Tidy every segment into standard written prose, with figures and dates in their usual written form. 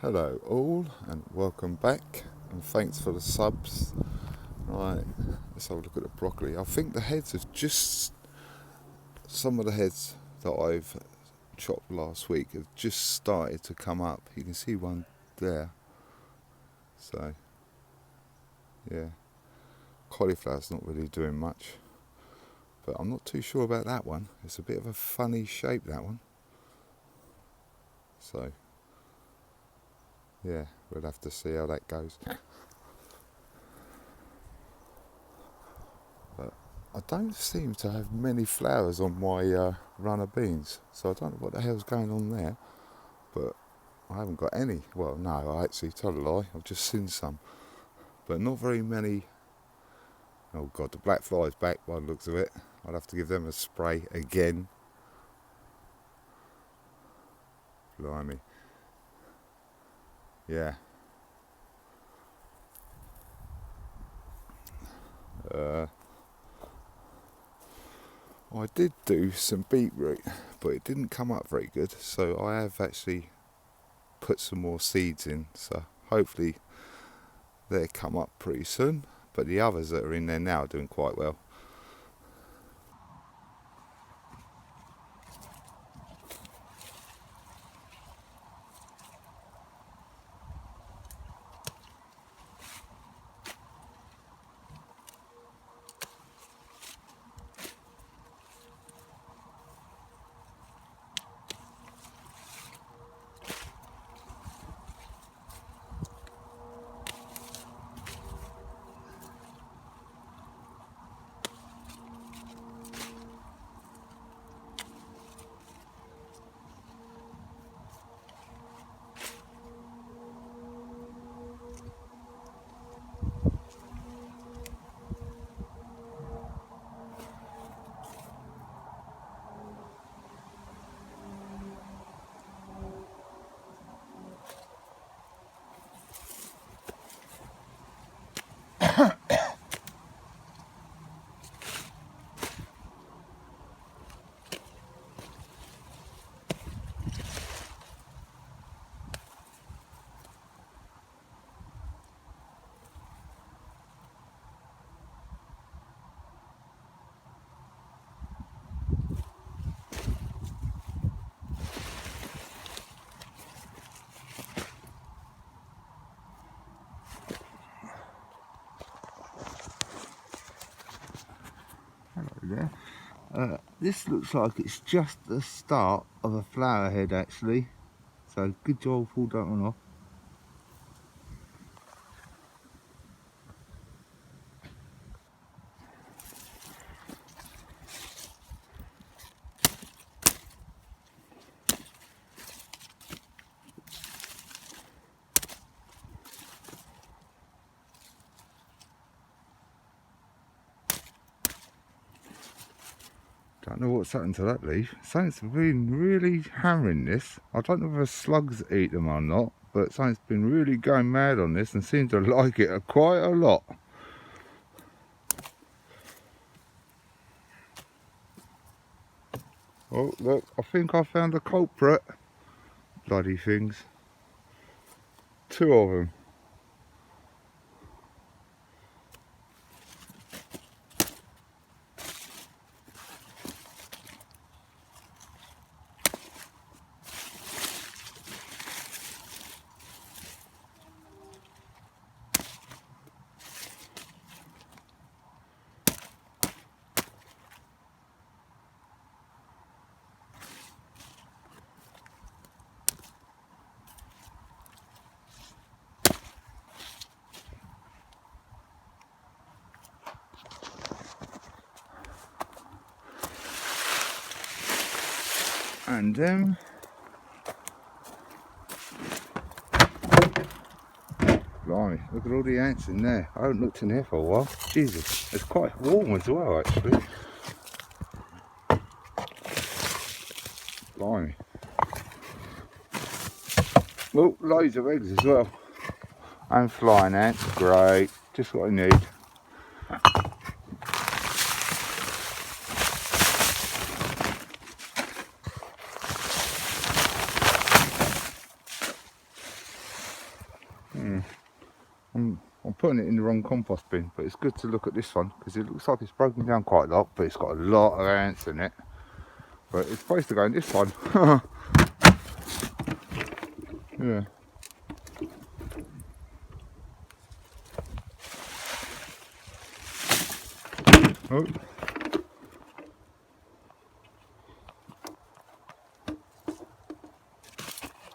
Hello all and welcome back and thanks for the subs. Right, let's have a look at the broccoli. I think the heads have some of the heads that I've chopped last week have just started to come up. You can see one there. So yeah, cauliflower's not really doing much, but I'm not too sure about that one. It's a bit of a funny shape, that one. So yeah, we'll have to see how that goes. But I don't seem to have many flowers on my runner beans, so I don't know what the hell's going on there, but I haven't got any. Well, no, I actually tell a lie, I've just seen some, but not very many. Oh god, the black fly's back by the looks of it. I'll have to give them a spray again. Blimey. Yeah. I did do some beetroot, but it didn't come up very good, so I have actually put some more seeds in, so hopefully they'll come up pretty soon. But the others that are in there now are doing quite well. There. This looks like it's just the start of a flower head actually, so good job pulled that one off. Don't know what's happened to that leaf. Something's been really hammering this. I don't know if slugs eat them or not, but something's been really going mad on this and seems to like it quite a lot. Oh look, I think I found a culprit. Bloody things. Two of them. And blimey, look at all the ants in there. I haven't looked in here for a while. Jesus, it's quite warm as well actually. Blimey. Oh, loads of eggs as well. And flying ants, great. Just what I need. I'm putting it in the wrong compost bin, but it's good to look at this one because it looks like it's broken down quite a lot, but it's got a lot of ants in it. But it's supposed to go in this one. Yeah. Oh.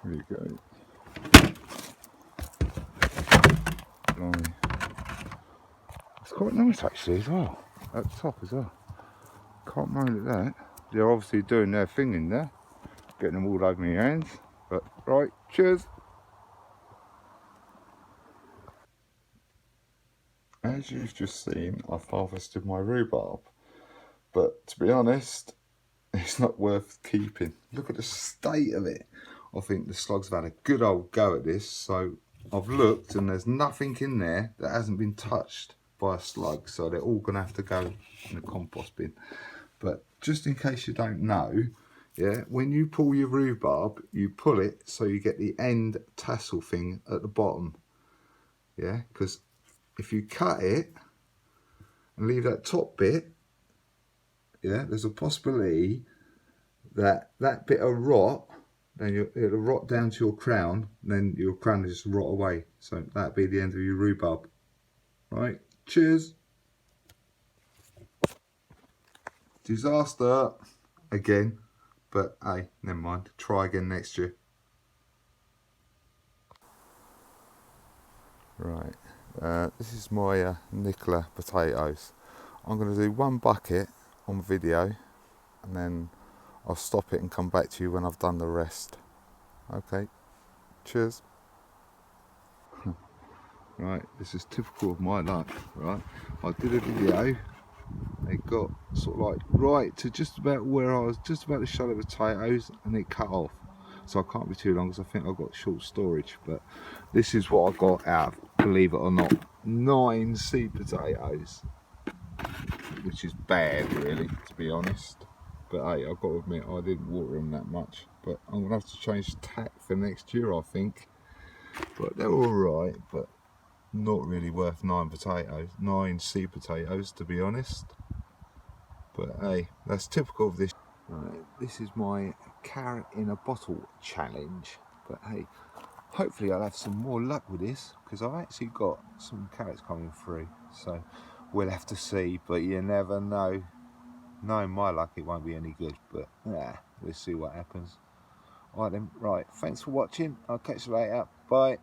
There you go. Blimey. It's quite nice actually as well, at the top as well. Can't moan at that. They're obviously doing their thing in there, getting them all over my hands. But right, cheers. As you've just seen, I've harvested my rhubarb, but to be honest, it's not worth keeping. Look at the state of it. I think the slugs have had a good old go at this, so I've looked and there's nothing in there that hasn't been touched by a slug, so they're all gonna have to go in the compost bin. But just in case you don't know, yeah, when you pull your rhubarb, you pull it so you get the end tassel thing at the bottom, yeah, because if you cut it and leave that top bit, yeah, there's a possibility that that bit of rot, then it'll rot down to your crown, and then your crown will just rot away. So that'll be the end of your rhubarb. Right, cheers. Disaster again, but hey, never mind. Try again next year. Right, this is my Nicola potatoes. I'm going to do one bucket on video, and then I'll stop it and come back to you when I've done the rest. Okay, cheers. Right, this is typical of my luck, right? I did a video, it got sort of like right to just about where I was just about to show the potatoes, and it cut off. So I can't be too long because I think I've got short storage, but this is what I got out of, believe it or not, 9 seed potatoes, which is bad really, to be honest. But hey, I've got to admit, I didn't water them that much, but I'm gonna have to change tack for next year, I think. But they're all right, but not really worth 9 seed potatoes, to be honest. But hey, that's typical of this. Right, this is my carrot in a bottle challenge. But hey, hopefully I'll have some more luck with this, because I've actually got some carrots coming through. So we'll have to see, but you never know. Knowing my luck, it won't be any good, but yeah, we'll see what happens. Alright then, right, thanks for watching. I'll catch you later. Bye.